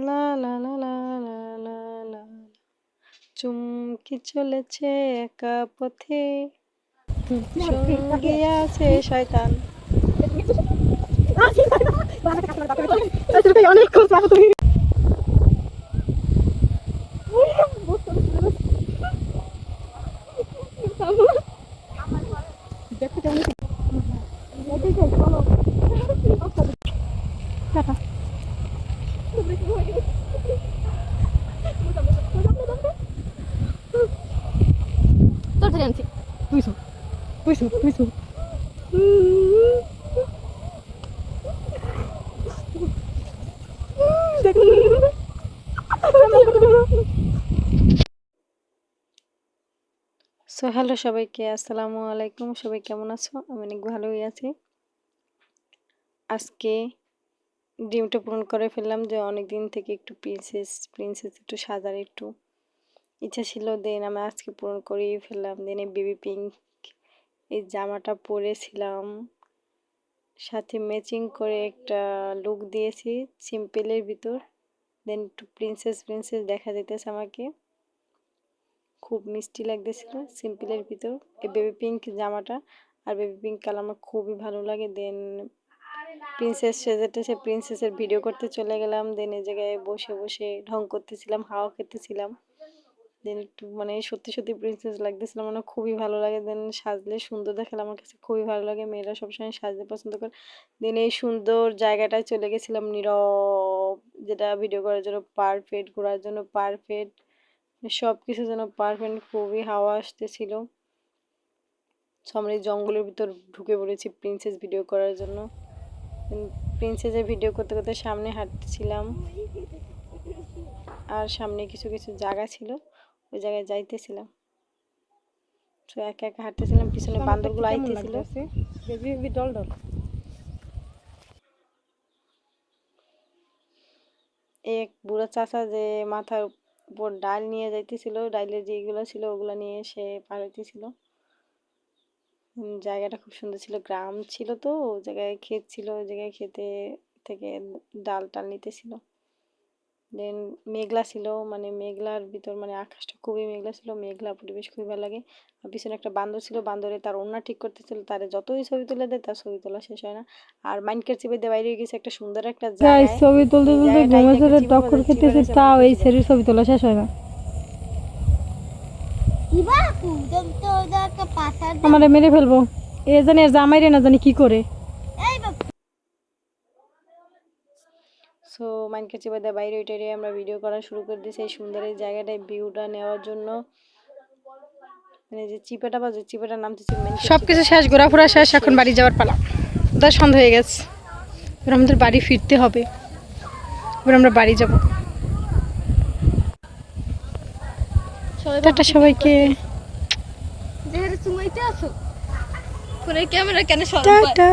লা লা লা লা লা লা লা চুমকি চলেছে একা পথে সঙ্গে আছে শয়তান। তোর ধরে আনছি বুঝছো বুঝছো বুঝছো সো হ্যালো সবাইকে, আসসালামু আলাইকুম। সবাই কেমন আছো? আমি অনেক ভালোই আছি। আজকে ড্রিমটা পূরণ করে ফেললাম যে অনেকদিন থেকে একটু প্রিন্সেস একটু সাজার একটু ইচ্ছা ছিল। দেন আমি আজকে পূরণ করেই ফেললাম। দেন এই বেবি পিঙ্ক এই জামাটা পরেছিলাম, সাথে ম্যাচিং করে একটা লুক দিয়েছি সিম্পলের ভিতর। দেন একটু প্রিন্সেস দেখা যেতেছে আমাকে, খুব মিষ্টি লাগতেছিল সিম্পলের ভিতর এই বেবি পিঙ্ক জামাটা। আর বেবি পিঙ্ক কালার আমার খুবই ভালো লাগে। দেন প্রিন্সেস সেজেটেছে, প্রিন্সেসের ভিডিও করতে চলে গেলাম। দেন এই জায়গায় বসে বসে ঢং করতেছিলাম, হাওয়া খেতেছিলাম। দেন একটু মানে সত্যি সত্যি প্রিন্সেস লাগতেছিল, মানে খুবই ভালো লাগে। দেন সাজলে সুন্দর দেখালে আমার কাছে খুবই ভালো লাগে, মেয়েরা সবসময় সাজতে পছন্দ করে। দেন এই সুন্দর জায়গাটায় চলে গেছিলাম, নীরব, যেটা ভিডিও করার জন্য পারফেক্ট, ঘোরার জন্য পারফেক্ট, সব কিছুর জন্য পারফেক্ট। খুবই হাওয়া আসতেছিল। আমরা এই জঙ্গলের ভিতর ঢুকে পড়েছি প্রিন্সেস ভিডিও করার জন্য। প্রিন্সেসের ভিডিও করতে করতে সামনে হাঁটছিলাম, আর সামনে কিছু কিছু জায়গা ছিল, ওই জায়গায় যাইতেছিলাম। তো একা একা হাঁটতেছিলাম, পিছনে বান্দরগুলো আইতেছিল। বেবি ডল ডল এক বুড়া চাচা যে মাথার উপর ডাল নিয়ে যাইতেছিল, ডাইলের যেগুলো ছিল ওগুলো নিয়ে সে পার হইতেছিল। জায়গাটা খুব সুন্দর ছিল, গ্রাম ছিল তো, ওই জায়গায় ক্ষেত ছিল, ওই জায়গায় ক্ষেতে থেকে ডাল টাল নিতেছিল। দেন মেঘলা ছিল, মানে মেঘলার ভিতর মানে আকাশটা খুবই মেঘলা ছিল, মেঘলা পরিবেশ খুবই ভালো লাগে। আর পিছনে একটা বান্দর ছিল, বান্দরে তার ওড়না ঠিক করতেছিল, তারে যতই ছবি তুলে দেয় তার ছবি তোলা শেষ হয় না। আর মাইনকার চিপে দিয়ে বাইরে গেছে একটা সুন্দর একটা জায়গায়, ছবি তুলতে এই তুলতে জায়গাটাই ঘুমের একটা সাথে চিপা টক্কর বাজার, চিপা খেতেছি, রয়েছে তাও এই মাইনকার সেরির ছবি তোলা শেষ হয় না। আমারে মেরে ফেলবো, এ জানি আর জামাই রে না জানি কি করে। সো মাইনকার চিপা দিয়ে বাইরে ওইটাই আমরা ভিডিও করা শুরু করে দিয়েছি এই সুন্দর এই জায়গাটায় ভিউটা নেওয়ার জন্য। মানে যে চিপাটা বাজে, চিপাটার নাম হচ্ছে সবকিছু শেষ, ঘোরাফোরা শেষ, এখন বাড়ি যাওয়ার পালা। দশ সন্ধ্যা হয়ে গেছে, এবার আমাদের বাড়ি ফিরতে হবে। এবার আমরা বাড়ি যাব। টাটা সবাইকে। যেহেতু সময়তে আছো ফোনের ক্যামেরা কেন টাটা।